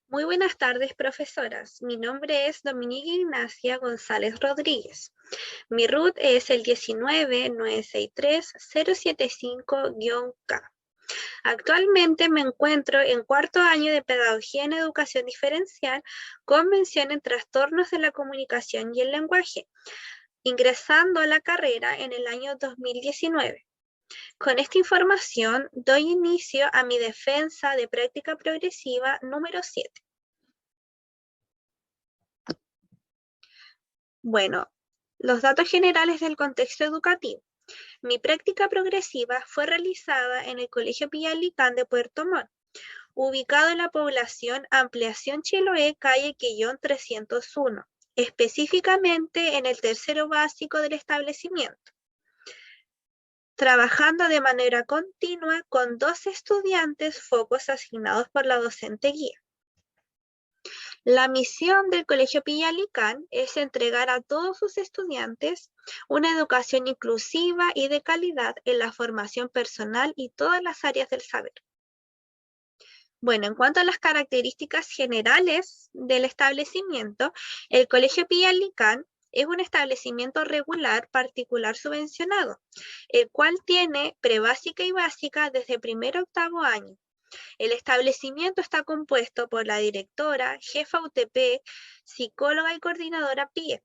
Muy buenas tardes, profesoras. Mi nombre es Dominica Ignacia González Rodríguez. Mi RUT es el 19-963-075-K. Actualmente me encuentro en cuarto año de Pedagogía en Educación Diferencial con mención en Trastornos de la Comunicación y el Lenguaje, ingresando a la carrera en el año 2019. Con esta información doy inicio a mi defensa de práctica progresiva número 7. Bueno, los datos generales del contexto educativo. Mi práctica progresiva fue realizada en el Colegio Pillalicán de Puerto Montt, ubicado en la población Ampliación Chiloé, calle Quillón 301, específicamente en el tercero básico del establecimiento, trabajando de manera continua con 12 estudiantes focos asignados por la docente guía. La misión del Colegio Pillalicán es entregar a todos sus estudiantes una educación inclusiva y de calidad en la formación personal y todas las áreas del saber. Bueno, en cuanto a las características generales del establecimiento, el Colegio Pillalicán es un establecimiento regular particular subvencionado, el cual tiene prebásica y básica desde primero a octavo año. El establecimiento está compuesto por la directora, jefa UTP, psicóloga y coordinadora PIE,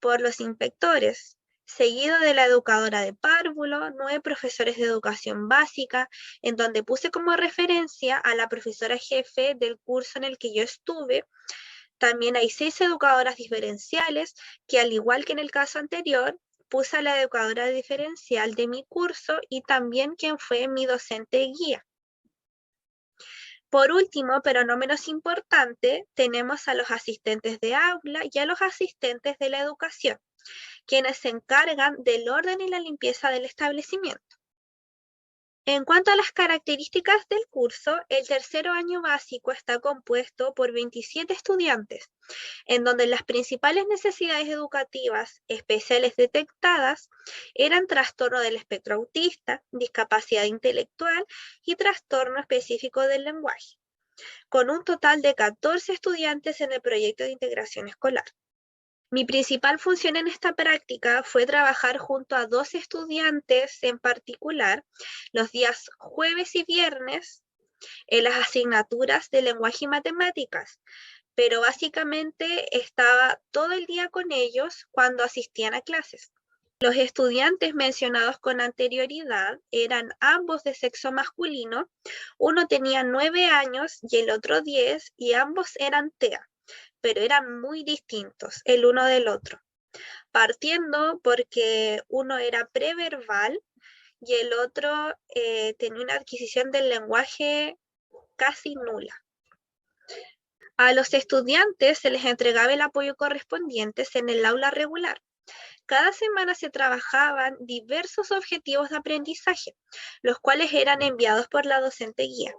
por los inspectores, seguido de la educadora de párvulo, 9 profesores de educación básica, en donde puse como referencia a la profesora jefe del curso en el que yo estuve. También hay 6 educadoras diferenciales, que al igual que en el caso anterior, puse a la educadora diferencial de mi curso y también quien fue mi docente guía. Por último, pero no menos importante, tenemos a los asistentes de aula y a los asistentes de la educación, quienes se encargan del orden y la limpieza del establecimiento. En cuanto a las características del curso, el tercero año básico está compuesto por 27 estudiantes, en donde las principales necesidades educativas especiales detectadas eran trastorno del espectro autista, discapacidad intelectual y trastorno específico del lenguaje, con un total de 14 estudiantes en el proyecto de integración escolar. Mi principal función en esta práctica fue trabajar junto a 2 estudiantes en particular los días jueves y viernes en las asignaturas de lenguaje y matemáticas, pero básicamente estaba todo el día con ellos cuando asistían a clases. Los estudiantes mencionados con anterioridad eran ambos de sexo masculino, uno tenía 9 años y el otro 10, y ambos eran TEA, pero eran muy distintos el uno del otro, partiendo porque uno era preverbal y el otro tenía una adquisición del lenguaje casi nula. A los estudiantes se les entregaba el apoyo correspondiente en el aula regular. Cada semana se trabajaban diversos objetivos de aprendizaje, los cuales eran enviados por la docente guía.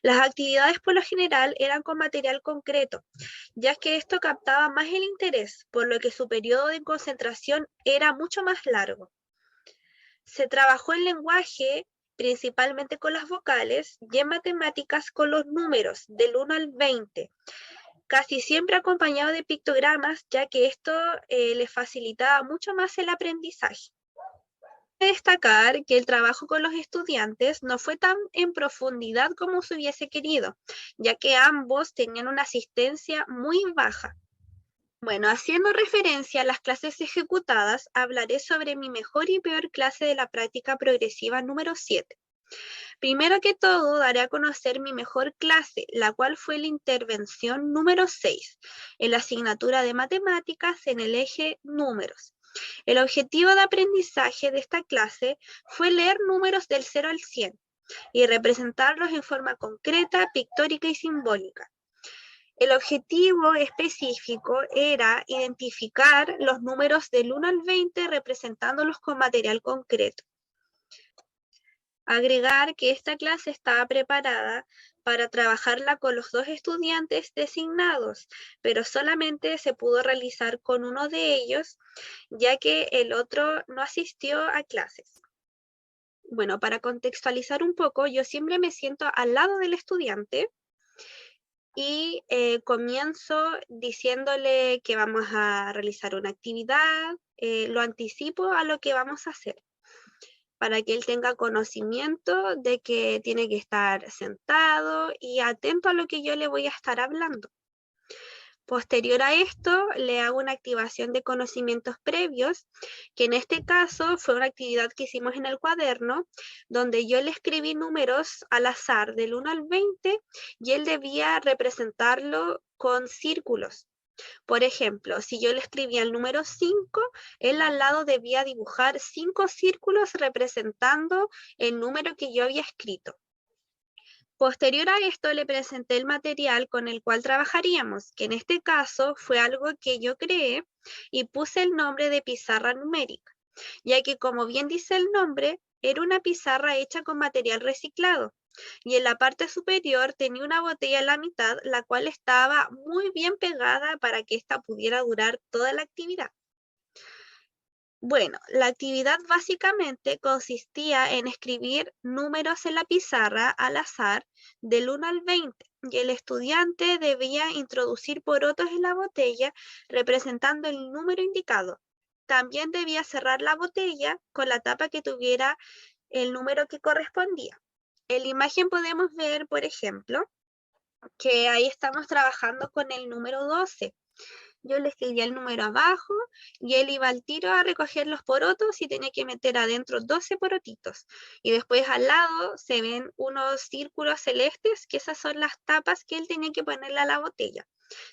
Las actividades por lo general eran con material concreto, ya que esto captaba más el interés, por lo que su periodo de concentración era mucho más largo. Se trabajó en lenguaje principalmente con las vocales y en matemáticas con los números del 1 al 20, casi siempre acompañado de pictogramas, ya que esto les facilitaba mucho más el aprendizaje. Destacar que el trabajo con los estudiantes no fue tan en profundidad como se hubiese querido, ya que ambos tenían una asistencia muy baja. Bueno, haciendo referencia a las clases ejecutadas, hablaré sobre mi mejor y peor clase de la práctica progresiva número 7. Primero que todo, daré a conocer mi mejor clase, la cual fue la intervención número 6, en la asignatura de matemáticas en el eje números. El objetivo de aprendizaje de esta clase fue leer números del 0 al 100 y representarlos en forma concreta, pictórica y simbólica. El objetivo específico era identificar los números del 1 al 20 representándolos con material concreto. Agregar que esta clase estaba preparada para trabajarla con los 2 estudiantes designados, pero solamente se pudo realizar con uno de ellos, ya que el otro no asistió a clases. Bueno, para contextualizar un poco, yo siempre me siento al lado del estudiante y comienzo diciéndole que vamos a realizar una actividad, lo anticipo a lo que vamos a hacer, para que él tenga conocimiento de que tiene que estar sentado y atento a lo que yo le voy a estar hablando. Posterior a esto, le hago una activación de conocimientos previos, que en este caso fue una actividad que hicimos en el cuaderno, donde yo le escribí números al azar del 1 al 20 y él debía representarlo con círculos. Por ejemplo, si yo le escribía el número 5, él al lado debía dibujar 5 círculos representando el número que yo había escrito. Posterior a esto le presenté el material con el cual trabajaríamos, que en este caso fue algo que yo creé y puse el nombre de pizarra numérica, ya que como bien dice el nombre, era una pizarra hecha con material reciclado y en la parte superior tenía una botella en la mitad, la cual estaba muy bien pegada para que ésta pudiera durar toda la actividad. Bueno, la actividad básicamente consistía en escribir números en la pizarra al azar del 1 al 20 y el estudiante debía introducir porotos en la botella representando el número indicado. También debía cerrar la botella con la tapa que tuviera el número que correspondía. En la imagen podemos ver, por ejemplo, que ahí estamos trabajando con el número 12. Yo le escribía el número abajo y él iba al tiro a recoger los porotos y tenía que meter adentro 12 porotitos. Y después al lado se ven unos círculos celestes, que esas son las tapas que él tenía que ponerle a la botella.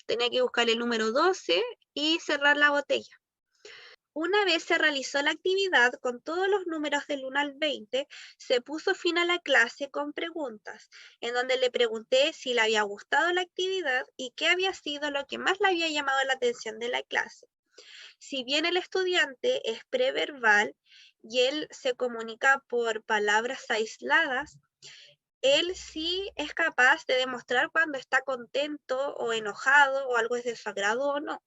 Tenía que buscar el número 12 y cerrar la botella. Una vez se realizó la actividad con todos los números del 1 al 20, se puso fin a la clase con preguntas, en donde le pregunté si le había gustado la actividad y qué había sido lo que más le había llamado la atención de la clase. Si bien el estudiante es preverbal y él se comunica por palabras aisladas, él sí es capaz de demostrar cuando está contento o enojado o algo es de su agrado o no.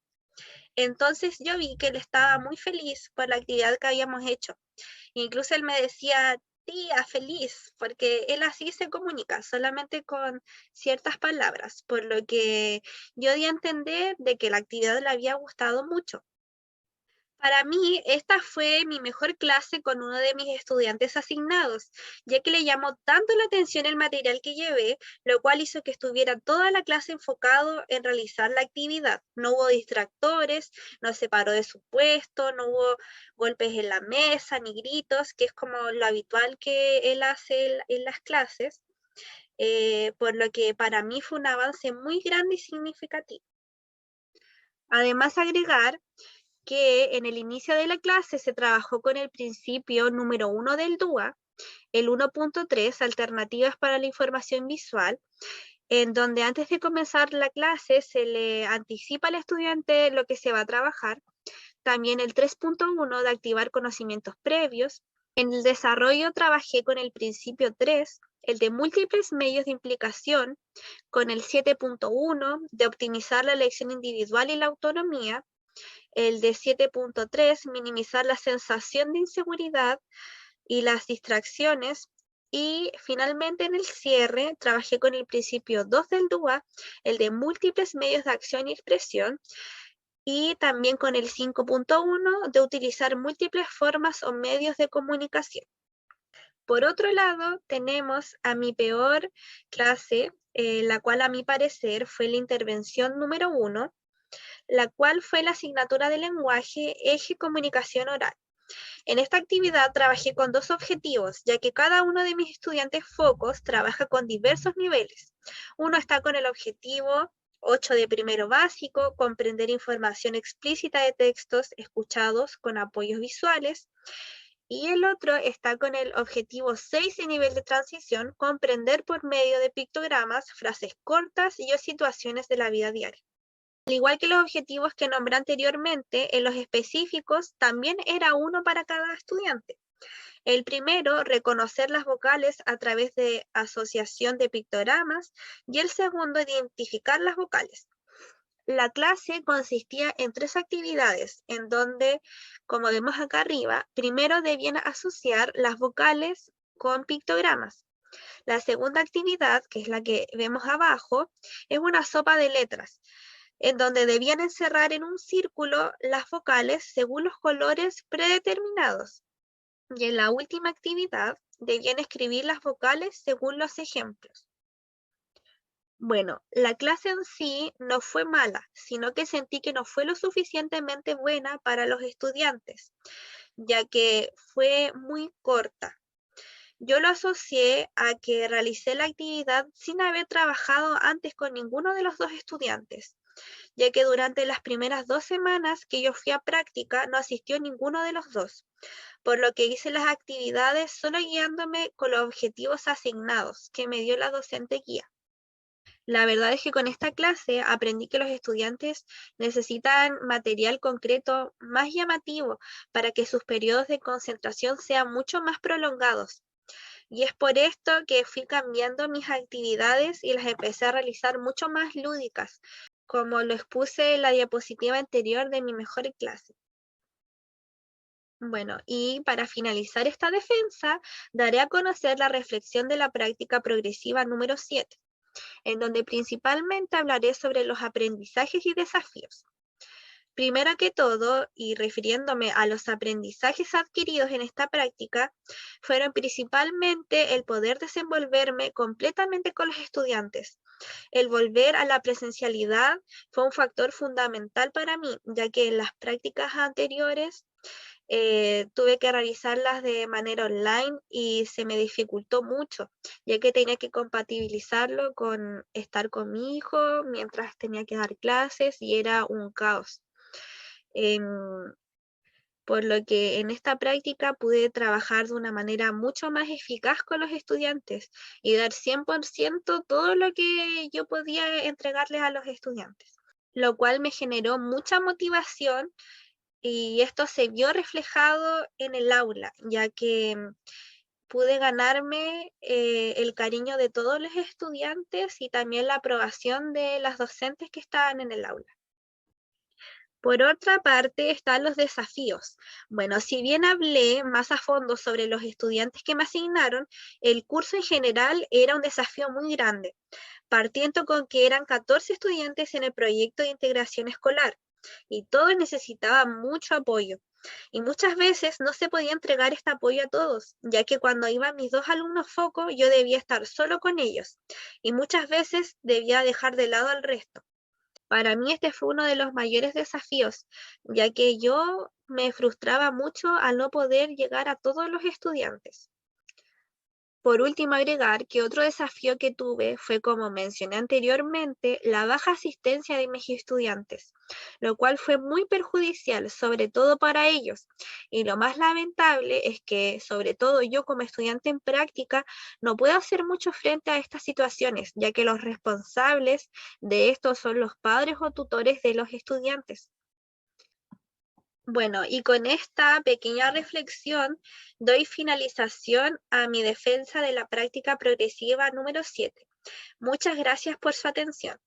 Entonces yo vi que él estaba muy feliz por la actividad que habíamos hecho. Incluso él me decía, tía, feliz, porque él así se comunica, solamente con ciertas palabras, por lo que yo di a entender de que la actividad le había gustado mucho. Para mí, esta fue mi mejor clase con uno de mis estudiantes asignados, ya que le llamó tanto la atención el material que llevé, lo cual hizo que estuviera toda la clase enfocado en realizar la actividad. No hubo distractores, no se paró de su puesto, no hubo golpes en la mesa ni gritos, que es como lo habitual que él hace en las clases, por lo que para mí fue un avance muy grande y significativo. Además, agregar que en el inicio de la clase se trabajó con el principio número 1 del DUA, el 1.3, alternativas para la información visual, en donde antes de comenzar la clase se le anticipa al estudiante lo que se va a trabajar. También el 3.1 de activar conocimientos previos. En el desarrollo trabajé con el principio 3, el de múltiples medios de implicación, con el 7.1 de optimizar la elección individual y la autonomía, el de 7.3, minimizar la sensación de inseguridad y las distracciones. Y finalmente en el cierre trabajé con el principio 2 del DUA, el de múltiples medios de acción y expresión, y también con el 5.1 de utilizar múltiples formas o medios de comunicación. Por otro lado, tenemos a mi peor clase, la cual a mi parecer fue la intervención número 1, la cual fue la asignatura de lenguaje eje comunicación oral. En esta actividad trabajé con dos objetivos, ya que cada uno de mis estudiantes focos trabaja con diversos niveles. Uno está con el objetivo 8 de primero básico, comprender información explícita de textos escuchados con apoyos visuales. Y el otro está con el objetivo 6 de nivel de transición, comprender por medio de pictogramas, frases cortas y o situaciones de la vida diaria. Al igual que los objetivos que nombré anteriormente, en los específicos también era uno para cada estudiante. El primero, reconocer las vocales a través de asociación de pictogramas, y el segundo, identificar las vocales. La clase consistía en 3 actividades, en donde, como vemos acá arriba, primero debían asociar las vocales con pictogramas. La segunda actividad, que es la que vemos abajo, es una sopa de letras, en donde debían encerrar en un círculo las vocales según los colores predeterminados. Y en la última actividad, debían escribir las vocales según los ejemplos. Bueno, la clase en sí no fue mala, sino que sentí que no fue lo suficientemente buena para los estudiantes, ya que fue muy corta. Yo lo asocié a que realicé la actividad sin haber trabajado antes con ninguno de los dos estudiantes, ya que durante las primeras 2 semanas que yo fui a práctica no asistió ninguno de los dos, por lo que hice las actividades solo guiándome con los objetivos asignados que me dio la docente guía. La verdad es que con esta clase aprendí que los estudiantes necesitan material concreto más llamativo para que sus periodos de concentración sean mucho más prolongados. Y es por esto que fui cambiando mis actividades y las empecé a realizar mucho más lúdicas, como lo expuse en la diapositiva anterior de mi mejor clase. Bueno, y para finalizar esta defensa, daré a conocer la reflexión de la práctica progresiva número 7, en donde principalmente hablaré sobre los aprendizajes y desafíos. Primero que todo, y refiriéndome a los aprendizajes adquiridos en esta práctica, fueron principalmente el poder desenvolverme completamente con los estudiantes. El volver a la presencialidad fue un factor fundamental para mí, ya que en las prácticas anteriores tuve que realizarlas de manera online y se me dificultó mucho, ya que tenía que compatibilizarlo con estar con mi hijo mientras tenía que dar clases y era un caos. Em, por lo que en esta práctica pude trabajar de una manera mucho más eficaz con los estudiantes y dar 100% todo lo que yo podía entregarles a los estudiantes, lo cual me generó mucha motivación y esto se vio reflejado en el aula, ya que pude ganarme el cariño de todos los estudiantes y también la aprobación de las docentes que estaban en el aula. Por otra parte, están los desafíos. Bueno, si bien hablé más a fondo sobre los estudiantes que me asignaron, el curso en general era un desafío muy grande, partiendo con que eran 14 estudiantes en el proyecto de integración escolar y todos necesitaban mucho apoyo. Y muchas veces no se podía entregar este apoyo a todos, ya que cuando iban mis 2 alumnos foco, yo debía estar solo con ellos y muchas veces debía dejar de lado al resto. Para mí este fue uno de los mayores desafíos, ya que yo me frustraba mucho al no poder llegar a todos los estudiantes. Por último, agregar que otro desafío que tuve fue, como mencioné anteriormente, la baja asistencia de mis estudiantes, lo cual fue muy perjudicial, sobre todo para ellos. Y lo más lamentable es que, sobre todo yo como estudiante en práctica, no puedo hacer mucho frente a estas situaciones, ya que los responsables de esto son los padres o tutores de los estudiantes. Bueno, y con esta pequeña reflexión doy finalización a mi defensa de la práctica progresiva número 7. Muchas gracias por su atención.